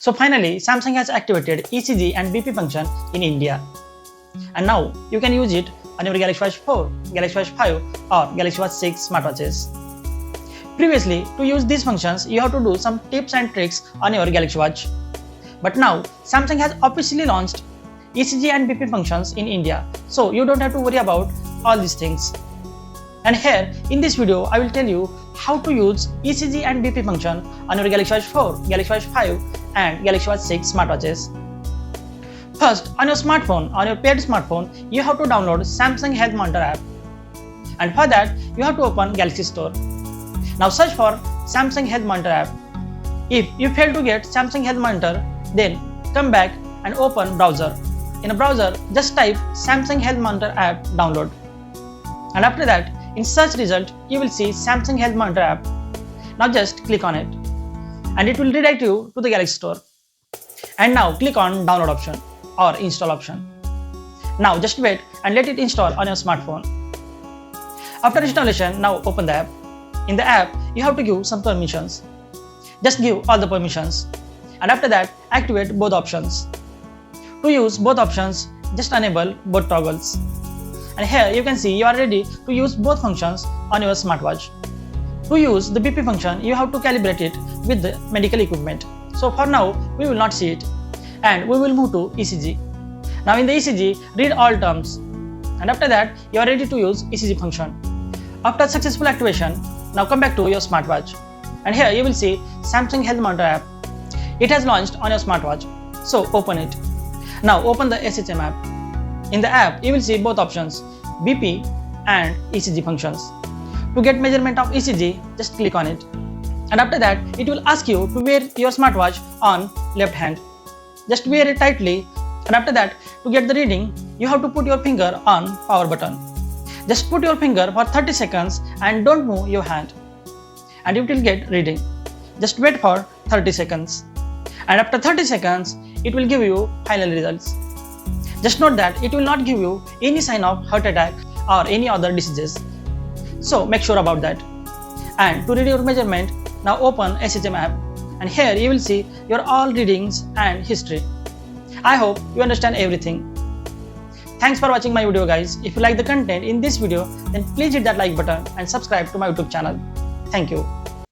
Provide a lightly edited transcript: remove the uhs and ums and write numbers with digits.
So finally, Samsung has activated ECG and BP function in India. And now you can use it on your Galaxy Watch 4, Galaxy Watch 5 or Galaxy Watch 6 smartwatches. Previously, to use these functions, you have to do some tips and tricks on your Galaxy Watch. But now, Samsung has officially launched ECG and BP functions in India, so you don't have to worry about all these things. And here, in this video, I will tell you how to use ECG and BP function on your Galaxy Watch 4, Galaxy Watch 5 and Galaxy Watch 6 smartwatches. First, on your smartphone, on your paired smartphone, you have to download Samsung Health Monitor app. And for that, you have to open Galaxy Store. Now search for Samsung Health Monitor app. If you fail to get Samsung Health Monitor, then come back and open browser. In a browser, just type Samsung Health Monitor app download. And after that, in search result, you will see Samsung Health Monitor app. Now just click on it. And it will redirect you to the Galaxy Store. And now click on download option or install option. Now just wait and let it install on your smartphone. After installation, now open the app. In the app, you have to give some permissions. Just give all the permissions. And after that, activate both options. To use both options, just enable both toggles. And here you can see you are ready to use both functions on your smartwatch. To use the BP function, you have to calibrate it with the medical equipment. So for now, we will not see it. And we will move to ECG. Now in the ECG, read all terms. And after that, you are ready to use ECG function. After successful activation, now come back to your smartwatch. And here you will see Samsung Health Monitor app. It has launched on your smartwatch. So open it. Now open the SHM app. In the app, you will see both options, BP and ECG functions. To get measurement of ECG, just click on it. And after that, it will ask you to wear your smartwatch on left hand. Just wear it tightly. And after that, to get the reading, you have to put your finger on power button. Just put your finger for 30 seconds and don't move your hand. And it will get reading. Just wait for 30 seconds. And after 30 seconds, it will give you final results. Just note that it will not give you any sign of heart attack or any other diseases. So make sure about that. And to read your measurement, now open SHM app. And here you will see your all readings and history. I hope you understand everything. Thanks for watching my video, guys. If you like the content in this video, then please hit that like button and subscribe to my YouTube channel. Thank you.